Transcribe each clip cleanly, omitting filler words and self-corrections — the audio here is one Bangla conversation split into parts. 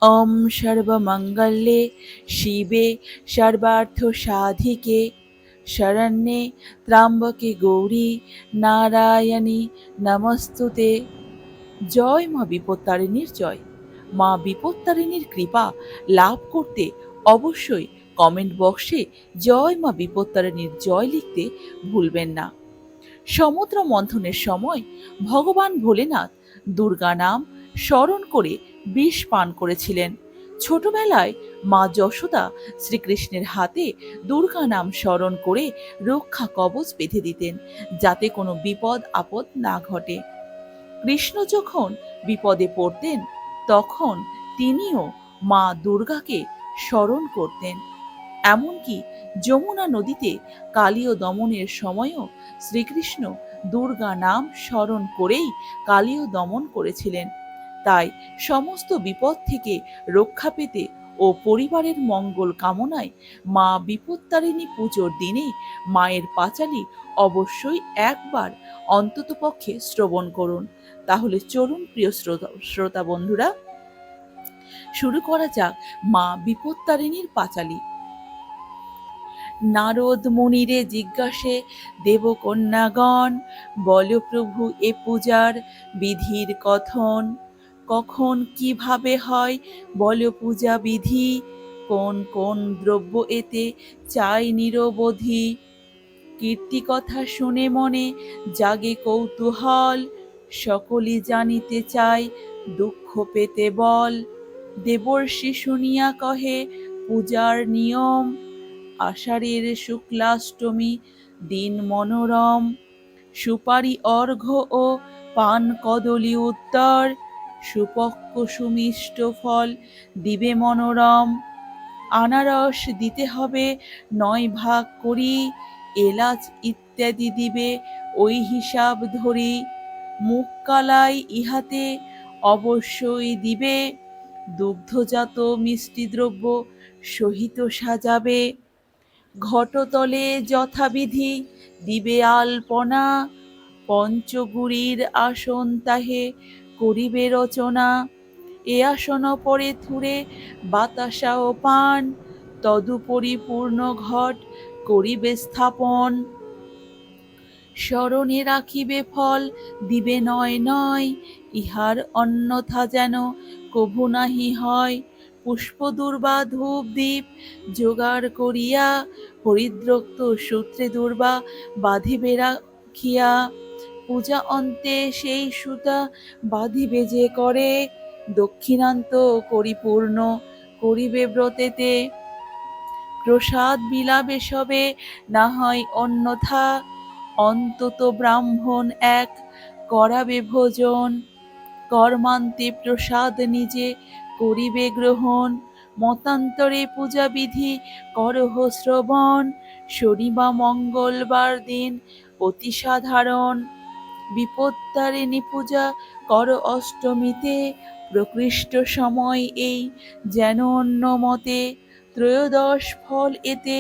ওম সর্বমঙ্গলে শিবে সর্বার্থ সাধিকে শরণ্যে ত্র্যম্বকে গৌরী নারায়ণী নমস্তুতে। জয় মা বিপত্তারিণীর জয়। মা বিপত্তারিণীর কৃপা লাভ করতে অবশ্যই কমেন্ট বক্সে জয় মা বিপত্তারিণীর জয় লিখতে ভুলবেন না। সমুদ্র মন্থনের সময় ভগবান ভোলেনাথ দুর্গা নাম স্মরণ করে বিষ পান করেছিলেন। ছোটবেলায় মা যশোদা শ্রীকৃষ্ণের হাতে দুর্গা নাম স্মরণ করে রক্ষা কবচ বেঁধে দিতেন, যাতে কোনো বিপদ আপদ না ঘটে। কৃষ্ণ যখন বিপদে পড়তেন তখন তিনিও মা দুর্গাকে স্মরণ করতেন। এমনকি যমুনা নদীতে কালীয় দমনের সময়ও শ্রীকৃষ্ণ দুর্গা নাম স্মরণ করেই কালীয় দমন করেছিলেন। তাই সমস্ত বিপদ থেকে রক্ষা পেতে ও পরিবারের মঙ্গল কামনায় মা বিপত্তারিণী পুজোর দিনে মায়ের পাঁচালী অবশ্যই একবার অন্ততপক্ষে শ্রবণ করুন। তাহলে চলুন প্রিয় শ্রোতা বন্ধুরা, শুরু করা যাক মা বিপত্তারিণীর পাঁচালী। নারদ মুনিরে জিজ্ঞাসে দেবকন্যাগণ, বল প্রভু এ পূজার বিধির কথন। কখন কিভাবে হয় বল পূজা বিধি, কোন কোন দ্রব্য এতে চাই নিরবধি। কীর্তি কথা শুনে মনে জাগে কৌতূহল, সকলই জানিতে চায় দুঃখ পেতে বল। দেবর্ষি শুনিয়া কহে পূজার নিয়ম, আষাঢ়ের শুক্লাষ্টমী দিন মনোরম। সুপারি অর্ঘ্য ও পান কদলী উত্তর, সুপক্ক সুমিষ্ট ফল দিবে মনোরম। আনারস দিতে হবে 9 ভাগ করি, এলাচ ইত্যাদি দিবে ওই হিসাব ধরি। মুখ কালাই ইহাতে অবশ্যই দিবে, দুগ্ধজাত মিষ্টি দ্রব্য সহিত সাজাবে। ঘটতলে যথাবিধি দিবে আলপনা, পঞ্চগুড়ির আসন তাহে করিবে রচনা। এ আসন পরে থুরে বাতাসা ও পান, তদুপরি পূর্ণ ঘট করিবে স্থাপন। স্মরণে রাখিবে ফল দিবে নয় নয়, ইহার অন্যথা যেন কভু নাহি হয়। পুষ্প দুর্বা ধূপ দীপ জোগাড় করিয়া, হরিদ্রক্ত সূত্রে দুর্বা বাঁধিবে রাখিয়া। পূজা অন্তে সেই সুতা বাঁধিবে যে করে, দক্ষিণান্ত পরিপূর্ণ করিবে ব্রতেতে। প্রসাদ বিলাবে সবে না হয় অন্যথা, অন্তত ব্রাহ্মণ এক করাবে ভোজন। কর্মান্তে প্রসাদ নিজে করিবে গ্রহণ, মতান্তরে পূজা বিধি করহ শ্রবণ। শনি বা মঙ্গলবার দিন অতি সাধারণ, বিপত্তারিণী পূজা কর অষ্টমীতে। প্রকৃষ্ট সময় এই যেন অন্য মতে, ত্রয়োদশ ফল এতে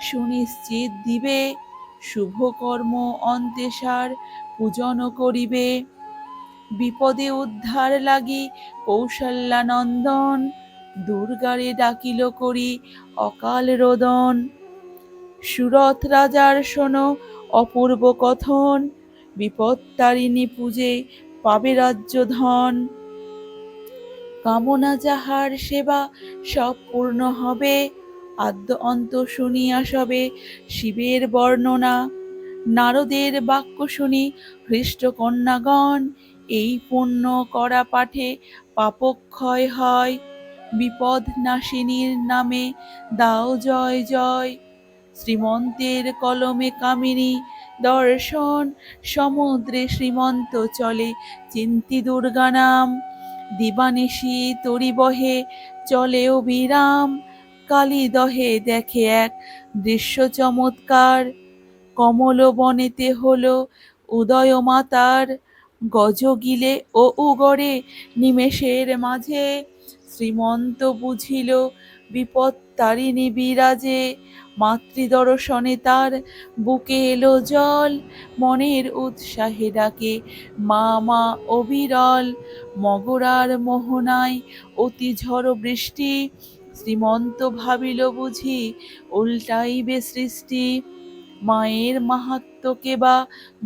সুনিশ্চিত দিবে। শুভ কর্ম অন্তে সার পূজন করিবে, বিপদে উদ্ধার লাগি কৌশল্যানন্দন। দুর্গারে ডাকিল করি অকাল রোদন, সুরথ রাজার শোনো অপূর্ব কথন। বিপত্তারিণী পূজে পাবে রাজ্য ধন, কামনা যাহার সেবা সব পূর্ণ হবে। আদ্য অন্ত শুনিয়া সবে শিবের বর্ণনা, নারদের বাক্য শুনি হৃষ্ট কন্যাগণ। এই পুণ্য করা পাঠে পাপক্ষয় হয়, বিপদ নাশিনীর নামে দাও জয় জয়। শ্রীমন্তের কলমে কামিনী দর্শন, সমুদ্রে শ্রীমন্ত চলে চিন্তি দুর্গা নাম। দিবানিশি তরি বহে চলে অবিরাম, কালী দহে দেখে এক দৃশ্য চমৎকার। কমল বনেতে হলো উদয় মাতার, গজ গিলে ও উগরে নিমেষের মাঝে। শ্রীমন্ত বুঝিল বিপত্তারিণী বিরাজে, মাতৃদর্শনে তার বুকে এলো জল, মনের উৎসাহে ডাকে মা মা অবিরল। মগরার মোহনায় অতি ঝড় বৃষ্টি, শ্রীমন্ত ভাবিল বুঝি উল্টাইবে সৃষ্টি। মায়ের মাহাত্ম্যকে বা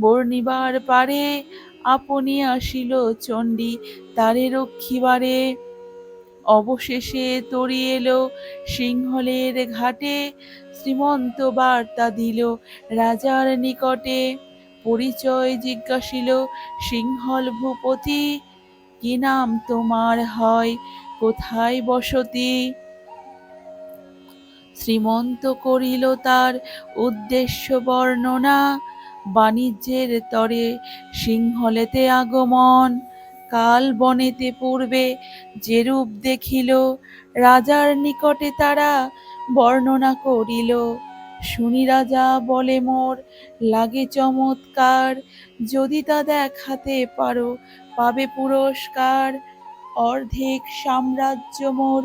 বর্ণিবার পারে, আপনি আসিল চণ্ডী তারে রক্ষিবারে। অবশেষে তরি এলো সিংহলের ঘাটে, শ্রীমন্ত বার্তা দিল রাজার নিকটে। পরিচয় জিজ্ঞাসিল সিংহল ভূপতি, কি নাম তোমার হয়, কোথায় বসতি? শ্রীমন্ত করিল তার উদ্দেশ্য বর্ণনা, বাণিজ্যের তরে সিংহলেতে আগমন। কাল বনেতে পূর্বে যেরূপ দেখিল, রাজার নিকটে তারা বর্ণনা করিল। শুনি রাজা বলে মোর লাগে চমৎকার, যদি তা দেখাতে পারো পাবে পুরস্কার। অর্ধেক সাম্রাজ্য মোর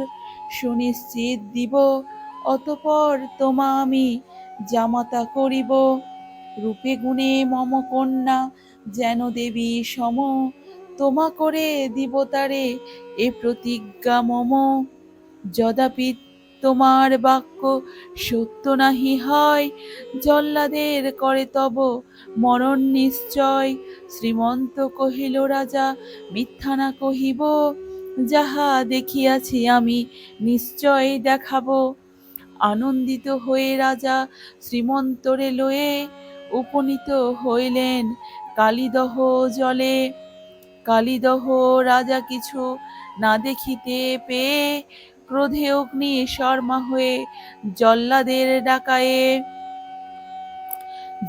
সুনিশ্চিত দিব, অতঃপর তোমা আমি জামাতা করিব। রূপে গুণে মম কন্যা যেন দেবী সম, তোমা করে দিব তারে এ প্রতিজ্ঞা মম। যদাপি তোমার বাক্য সত্য নাহি হয়, জল্লাদের করে তব মরণ নিশ্চয়। শ্রীমন্ত কহিল রাজা মিথ্যা না কহিব, যাহা দেখিয়াছি আমি নিশ্চয় দেখাবো। আনন্দিত হয়ে রাজা শ্রীমন্তরে লয়ে, উপনীত হইলেন কালিদহ জলে। কালিদহ রাজা কিছু না দেখিতে পেয়ে, ক্রোধে অগ্নি শর্মা হয়ে জল্লাদের ডাকায়ে।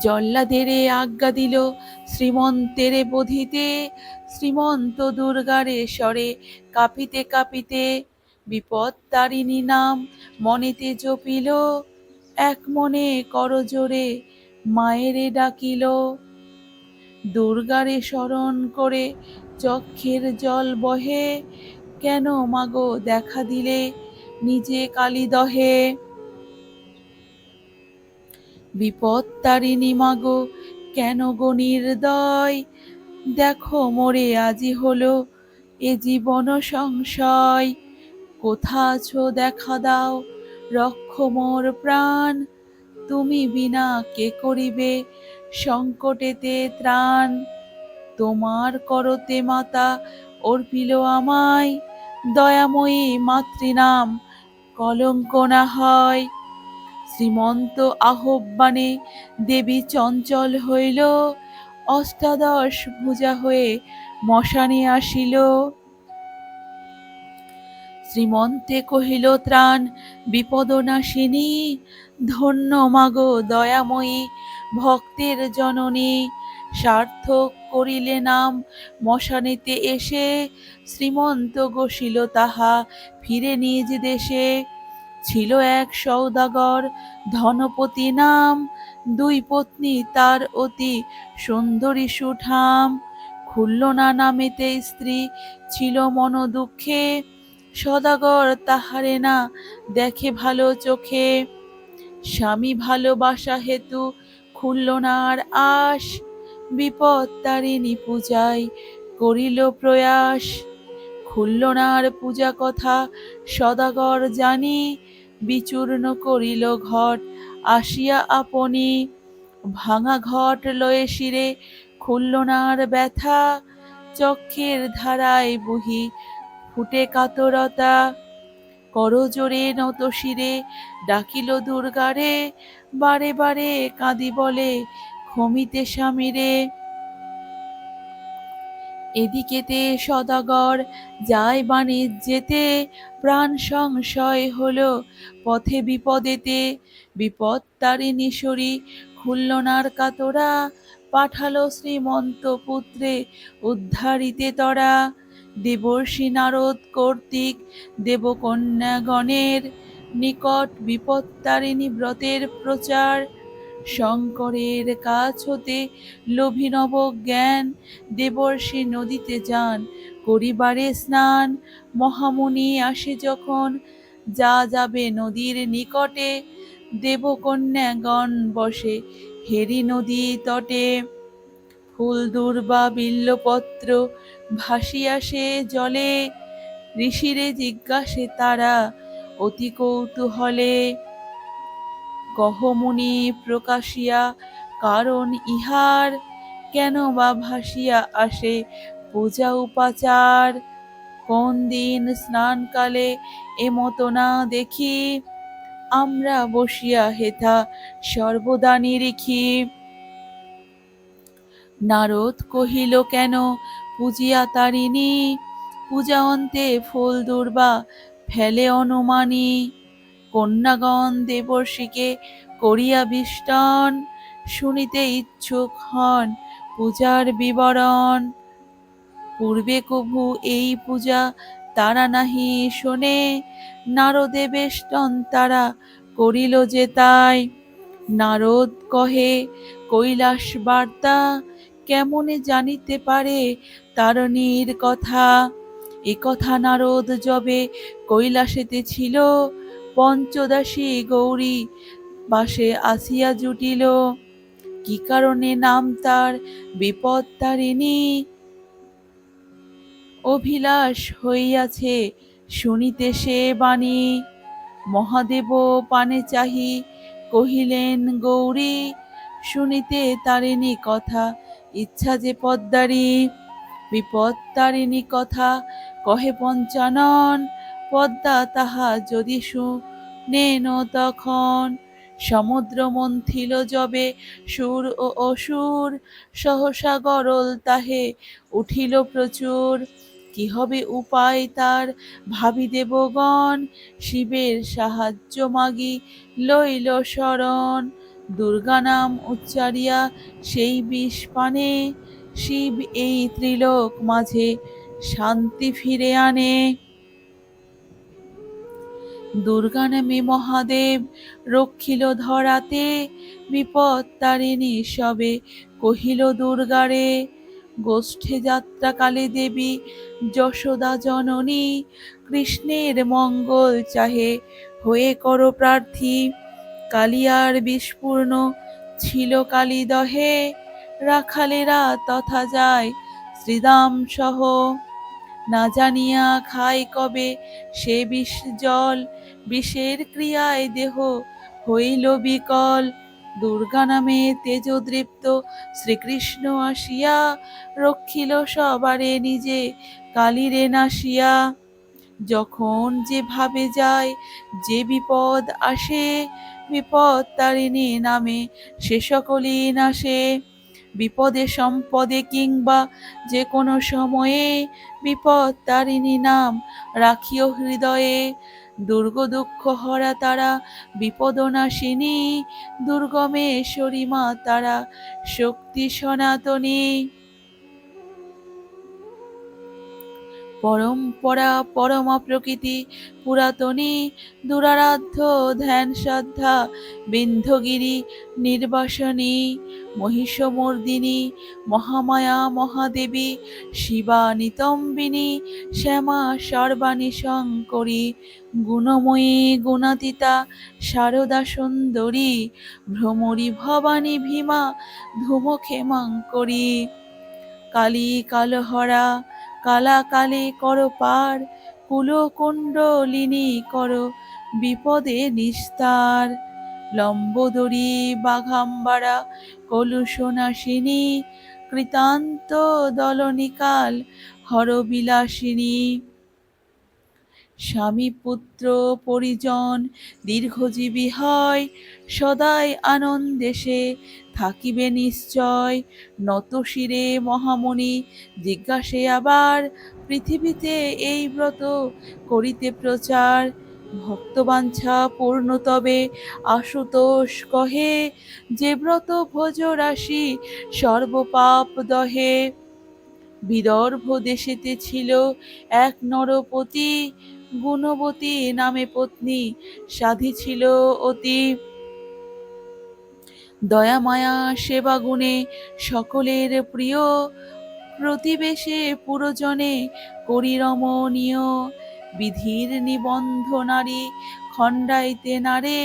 জল্লাদেরে আজ্ঞা দিল শ্রীমন্তেরে বধিতে, শ্রীমন্ত দুর্গারে স্বরে কাঁপিতে কাঁপিতে। বিপত্তারিণী নাম মনেতে জপিল, এক মনে করজোড়ে মায়েরে ডাকিল। দুর্গারে স্মরণ করে চক্ষের জল বহে, কেন মাগো দেখা দিলে নিজে কালিদহে? বিপত্তারিণী মাগো কেন গো নির্দয়, দেখো মোরে আজি হলো এ জীবন সংশয়। কোথা আছো দেখা দাও, রক্ষ মোর প্রাণ, তুমি বিনা কে করিবে সংকটেতে ত্রাণ। তোমার করতে মাতা অর্পিল আমায়, দয়াময়ী মাতৃনাম কলঙ্ক না হয়। শ্রীমন্ত আহ্বানে দেবী চঞ্চল হইল, অষ্টাদশ ভুজা হয়ে মশানে আসিল। শ্রীমন্তে কহিল ত্রাণ বিপদনাশিনী, ধন্য মাগো দয়াময়ী ভক্তের জননী। সার্থক করিলে নাম মশানেতে এসে, শ্রীমন্ত গসিল তাহা ফিরে নিজ দেশে। ছিল এক সওদাগর ধনপতি নাম, দুই পত্নী তার অতি সুন্দরী সুঠাম। খুল্লনা নামেতে স্ত্রী ছিল মন দুঃখে, সদাগর তাহারে না দেখে ভালো চোখে। স্বামী ভালোবাসা হেতু খুল্লনার আশ, বিপত্তারিণী পূজায় করিল প্রয়াস। খুল্লনার পূজা কথা সদাগর জানি, বিচূর্ণ করিল ঘট আসিয়া আপনি। ভাঙা ঘট লয়ে শিরে খুল্লনার ব্যথা, চক্ষের ধারায় বুহি ফুটে কাতরতা। করজোড়ে নত শিরে ডাকিল দুর্গারে, বারে বারে কাঁদি বলে ক্ষমিতে স্বামীরে। এদিকেতে সদাগর যায় বাণিজ্যেতে, প্রাণ সংশয় হলো পথে বিপদেতে। বিপত্তারিণী শরী খুল্লনার কাতরা, পাঠালো শ্রীমন্ত পুত্রে উদ্ধারিতে তরা। দেবর্ষি নারদ কর্তৃক দেবকন্যাগণের নিকট বিপত্তারিণী ব্রতের প্রচার। শঙ্করের কাছ হতে লোভী নব জ্ঞান, দেবর্ষি নদীতে যান করিবারে স্নান। মহামুনি আসে যখন যা যাবে নদীর নিকটে, দেবকন্যাগণ বসে হেরি নদী তটে। ফুল দুর্বা বিল্বপত্র ভাসিয়া সে জলে, ঋষিরে জিজ্ঞাসে তারা অতি কৌতূহলে। কহ মুনি প্রকাশিয়া কারণ ইহার, কেন বা ভাসিয়া আসে পূজা উপাচার। কোন দিন স্নানকালে এমত না দেখি, আমরা বসিয়া হেথা সর্বদা নিরিখি। নারদ কহিল কেন পূজিয়া তারিণী, পূজা অন্তে ফুল দুর্বা ফেলে অনুমানী। কন্যাগণ দেবর্ষিকে করিয়া বিষ্টন, শুনিতে ইচ্ছুক হন পূজার বিবরণ। পূর্বে কভু এই পূজা তারা নাহি শোনে, নারদে বেষ্টন তারা করিল যে তাই। নারদ কহে কৈলাস বার্তা, কেমনে জানিতে পারে তারিণীর কথা। এ কথা নারদ যবে কৈলাসেতে ছিল, পঞ্চদাসী গৌরী বাসে আসিয়া জুটিল। কি কারণে নাম তার বিপত্তারিণী, অভিলাষ হইয়াছে শুনিতে সে বাণী। মহাদেব পানে চাহি কহিলেন গৌরী, শুনিতে তারিণী কথা ইচ্ছা যে পদ্মারি। বিপত্তারিণী কথা কহে পঞ্চানন, পদ্মা তাহা যদি শুনেন তখন। সমুদ্র মন্থিল যবে সুর ও অসুর, সহসা গরল তাহে উঠিল প্রচুর। কি হবে উপায় তার ভাবি দেবগণ, শিবের সাহায্য মাগি লইল শরণ। দুর্গা নাম উচ্চারিয়া সেই বিষ পানে, শিব এই ত্রিলোক মাঝে শান্তি ফিরে আনে। দুর্গা নামে মহাদেব রক্ষিল ধরাতে, বিপত্তারিণী সবে কহিল দুর্গারে। গোষ্ঠে যাত্রাকালে দেবী যশোদা জননী, কৃষ্ণের মঙ্গল চাহে হয়ে করো প্রার্থী। কালিয়ার বিষপূর্ণ ছিল কালিদহে, রাখালেরা তথা যায় শ্রীদাম সহ। না জানিয়া খায় কবে সে বিষ জল, বিষের ক্রিয়ায় দেহ হইল বিকল। দুর্গা নামে তেজদৃপ্ত শ্রীকৃষ্ণ আসিয়া, রক্ষিল সবারে নিজে কালীরে নাসিয়া। যখন যে ভাবে যায় যে বিপদ আসে, বিপত্তারিণী নামে সে সকলই নাশে। বিপদে সম্পদে কিংবা যে কোনো সময়ে, বিপত্তারিণী নাম রাখিও হৃদয়ে। দুর্গ দুঃখ হরা তারা বিপদনাশিনী, দুর্গমেশ্বরী মা তারা শক্তি সনাতনী। পরম্পরা পরমা প্রকৃতি পুরাতনী, দুরারাধ্য ধ্যান শ্রদ্ধা বিন্ধ্যগিরি নির্বাসনী। মহিষমর্দিনী মহামায়া মহাদেবী, শিবা নিতম্বিনী শ্যামা সর্বাণী শঙ্করী। গুণময়ী গুণাতীতা শারদা সুন্দরী, ভ্রমরী ভবানী ভীমা ধূমক্ষেমাঙ্করী। কালী কালহরা কালা কালে কর পার, কুলকুণ্ডলিনী কর বিপদে নিস্তার। লম্বোদরী বাঘাম্বারা কলুষনাশিনী, কৃতান্ত দলনিকাল হরবিলাসিনী। স্বামী পুত্র পরিজন দীর্ঘজীবী হয়, সদাই আনন্দে সে থাকিবে নিশ্চয়। নত শিরে মহামুনি জিজ্ঞাসে আবার, পৃথিবীতে এই ব্রত করিতে প্রচার। ভক্তবাঞ্ছা পূর্ণ তবে আশুতোষ কহে, যে ব্রত ভোজ রাশি সর্বপাপ দহে। বিদর্ভ দেশেতে ছিল এক নরপতি, গুণবতী নামে পত্নী সাধী ছিল অতি। দয়া মায়া সেবা গুণে সকলের প্রিয়, প্রতিবেশে পুরজনে করি রমণীয়। বিধির নিবন্ধ নারী খণ্ডাইতে নারে,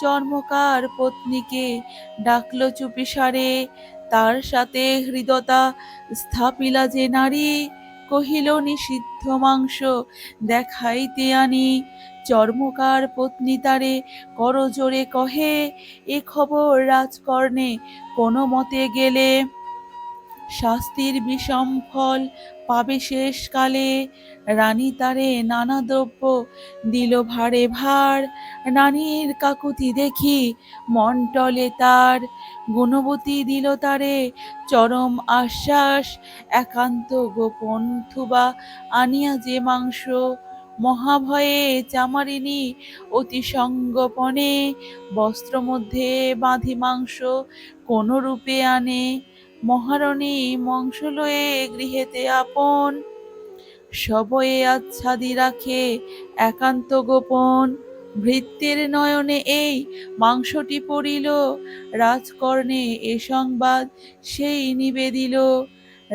চর্মকার পত্নীকে ডাকল চুপিসারে, তার সাথে হৃদয়তা স্থাপিলা যে নারী, কহিল নিষিদ্ধ মাংস দেখাইতে আনি। চর্মকার পত্নী তারে করজোড়ে কহে, এ খবর রাজকর্ণে কোনো মতে গেলে শাস্তির বিষম ফল পাবে শেষকালে। রানী তারে নানা দ্রব্য দিল ভারে ভার, রানীর কাকুতি দেখি মন টলে তার। গুণবতী দিল তারে চরম আশ্বাস, একান্ত গোপন থুবা আনিয়া যে মাংস, মহাভয়ে চামারিনী অতি সঙ্গোপনে, বস্ত্র মধ্যে বাঁধি মাংস কোন রূপে আনে। মহারানী মাংস লয়ে গৃহেতে আপন, সবয়ে আচ্ছাদি রাখে একান্ত গোপন। ভৃত্যের নয়নে এই মাংসটি পড়িল, রাজকর্ণে এ সংবাদ সেই নিবেদিল।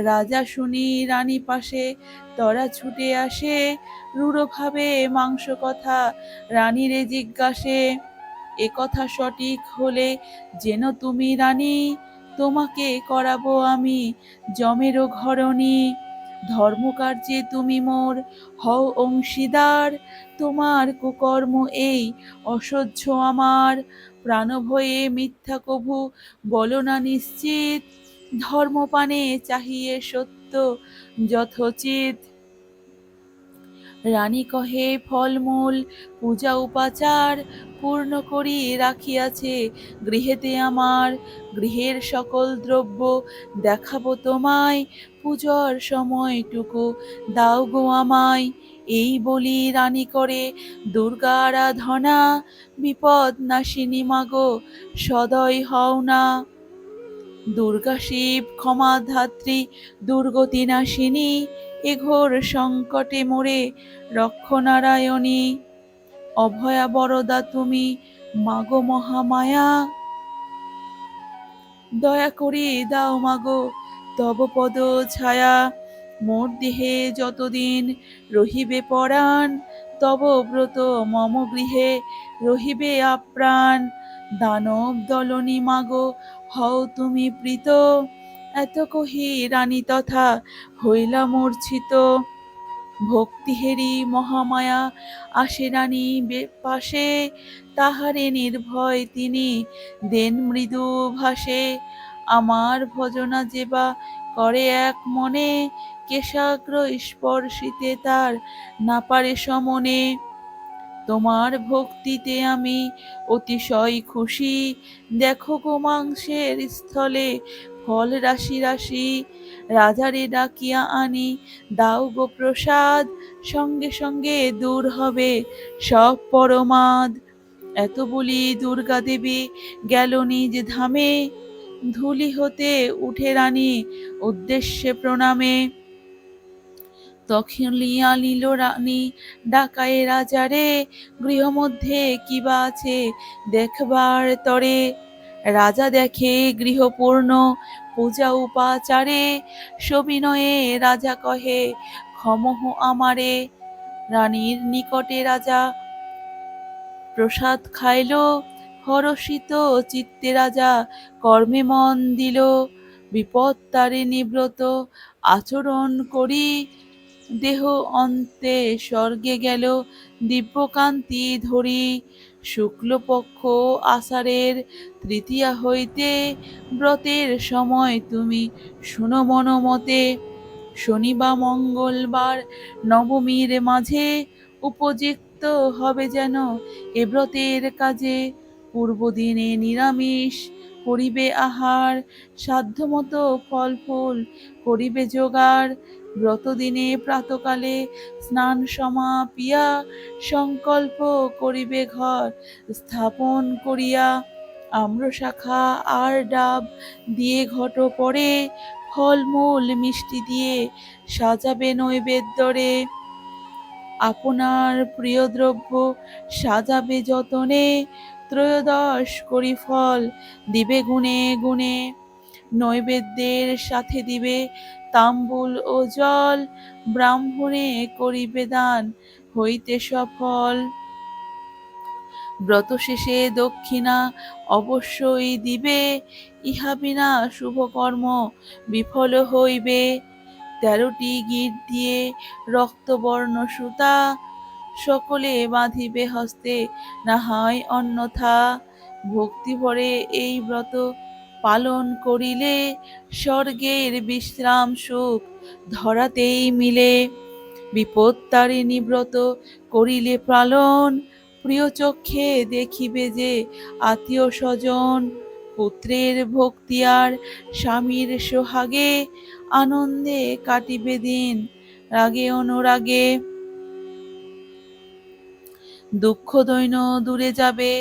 রাজা শুনি রানী পাশে তরা ছুটে আসে, রূঢ়ভাবে মাংস কথা রানীরে জিজ্ঞাসে। এ কথা সঠিক হলে যেন তুমি রানী, তোমাকে করাবো আমি যমেরও ঘরণী। ধর্মকার্যে তুমি মোর হও অংশীদার, তোমার কুকর্ম এই অসহ্য আমার। প্রাণভয়ে মিথ্যা কভু বলো না নিশ্চিত, ধর্মপানে চাহিয়ে সত্য যথোচিত। রানী কহে ফলমূল পূজা উপাচার পূর্ণ করি রাখিয়াছে গৃহেতে আমার, গৃহের সকল দ্রব্য দেখাবো তোমায়, পূজার সময়টুকু দাও গো আমায়। এই বলি রানী করে দুর্গা আরাধনা, বিপদ নাশিনী মাগো সদয় হও না। দুর্গা শিব ক্ষমা ধাত্রী দুর্গতি নাশিনী, এ ঘোর সংকটে মোরে রক্ষনারায়ণী। অভয়া বরদা তুমি মাগো মহামায়া, দয়া করে দাও মাগো তব পদ ছায়া। মোর দেহে যতদিন রহিবে পরাণ, তব ব্রত মম গৃহে রহিবে আপ্রাণ। দানব দলনী মাগো হও তুমি প্রীত, এত কহি রানী তথা হইলা মূর্ছিত। ভক্তিহেরি মহামায়া আসে রানী পাশে, তাহারে নির্ভয় তিনি দেন মৃদু ভাসে। আমার ভজনা যেবা করে এক মনে, কেশাগ্র স্পর্শিতে তার না পারে সমনে। তোমার ভক্তিতে আমি অতিশয় খুশি, দেখো গো মাংসের স্থলে ফল রাশি রাশি। রাজারে ডাকিয়া আনি দাও গো প্রসাদ, সঙ্গে সঙ্গে দূর হবে সব পরমাদ। এত বলি দুর্গা দেবী গেল নিজ ধামে, ধুলি হতে উঠে রানী উদ্দেশ্যে প্রণামে। তখনিয়া নিল রানী ডাকায়ে রাজারে, গৃহমধ্যে কিবা আছে দেখবার তরে। রাজা দেখে গৃহপূর্ণ পূজা উপাচারে, সবিনয়ে রাজা কহে ক্ষমহ আমারে। রানীর নিকটে রাজা প্রসাদ খাইল, হরষিত চিত্তে রাজা কর্মে মন দিল। বিপদ তারে নিব্রত আচরণ করি, দেহ অন্তে স্বর্গে গেল দিব্যকান্তি ধরি। শুক্লপক্ষ আষাঢ়ের তৃতীয়া হইতে, ব্রতের সময় তুমি শুনো মনোমতে। শনি বা মঙ্গলবার নবমীর মাঝে, উপযুক্ত হবে যেন এ ব্রতের কাজে। পূর্বদিনে নিরামিষ করিবে আহার, সাধ্যমতো ফল ফুল করিবে জোগাড়। ব্রতদিনে প্রাতকালে স্নান সমাপিয়া, সংকল্প করিবে ঘর স্থাপন করিয়া। আম্রশাখা আর ডাব দিয়ে ঘট পরে, ফলমূল মিষ্টি দিয়ে সাজাবে নৈবেদ্যরে। আপনার প্রিয় দ্রব্য সাজাবে যতনে, ত্রয়োদশ করি ফল দিবে গুণে গুণে। নৈবেদ্যের সাথে দিবে তাম্বুল ও জল, ব্রাহ্মণে করিবে দান হইতে সফল। ব্রত শেষে দক্ষিণা অবশ্যই দিবে, ইহা বিনা শুভকর্ম বিফল হইবে। ১৩টি গিঁট দিয়ে রক্তবর্ণ সুতা, সকলে বাঁধিবে হস্তে, না হয় অন্যথা। ভক্তি ভরে এই ব্রত পালন করিলে, স্বর্গের বিশ্রাম সুখ ধরাতেই মিলে। বিপত্তারিণী ব্রত করিলে পালন, প্রিয় চক্ষে দেখিবে যে আত্মীয় স্বজন। পুত্রের ভক্তি আর স্বামীর সোহাগে, আনন্দে কাটিবে দিন রাগে অনুরাগে। দুঃখ দৈন্য দূরে যাবে,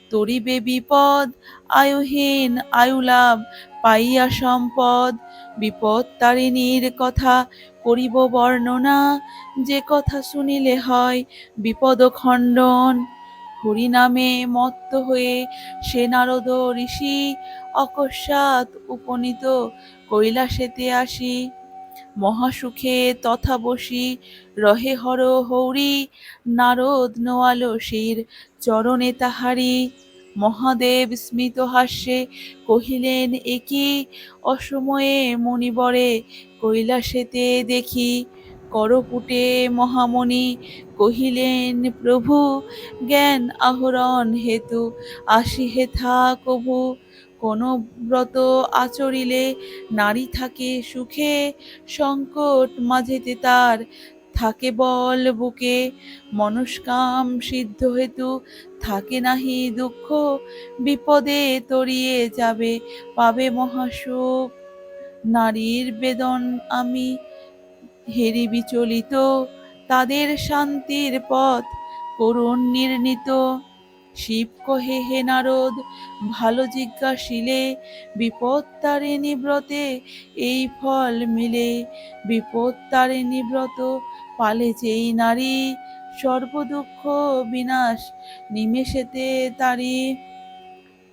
তরিবে বিপদ, আয়ুহীন আয়ুলাভ পাইয়া সম্পদ। বিপত্তারিণীর কথা করিব বর্ণনা, যে কথা শুনিলে হয় বিপদ খণ্ডন। হরিনামে মত্ত হয়ে সে নারদ ঋষি, অকস্মাৎ উপনীত কৈলাসেতে আসি। মহাসুখে তথা বসি রহে হর হৌরি, নারদ নোয়ালো শির চরণে তাহারি। মহাদেব স্মিত হাস্যে কহিলেন একি, অসময়ে মণিবরে কৈলাসেতে দেখি। করপুটে মহামণি কহিলেন প্রভু, জ্ঞান আহরণ হেতু আসি হেথা কভু। কোন ব্রত আচরিলে নারী থাকে সুখে, সংকট মাঝেতে তার থাকে বল বুকে। মনস্কাম সিদ্ধ হেতু থাকে নাহি দুঃখ, বিপদে তরিয়ে যাবে পাবে মহাসুখ। নারীর বেদন আমি হেরি বিচলিত, তাদের শান্তির পথ করুণ নির্ণীত। শিব কহে হে নারদ ভালো জিজ্ঞাসিলে, বিপত্তারিণী ব্রতে এই ফল মিলে। বিপত্তারিণী ব্রত পালে যেই নারী, সর্বদুঃখ বিনাশ নিমেষেতে তারি।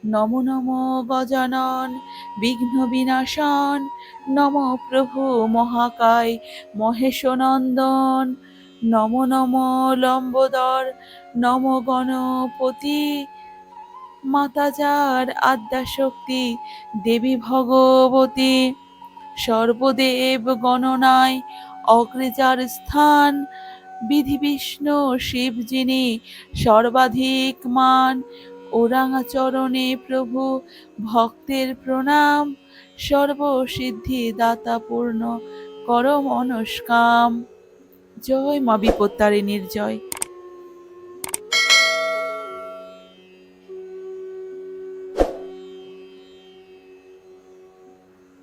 নম নম গজানন বিঘ্ন বিনাশন, নম প্রভু মহাকায় মহেশ নন্দন। নম নম লম্বোদর, নম গণপতি, মাতা যার আদ্যাশক্তি দেবী ভগবতী। সর্বদেব গণনায় অগ্রে যার স্থান, বিধি বিষ্ণু শিব যিনি সর্বাধিক মান। ওরাঙা চরণে প্রভু ভক্তের প্রণাম, সর্বসিদ্ধি দাতা পূর্ণ কর মনস্কাম। জয় মা বিপত্তারিণীর জয়।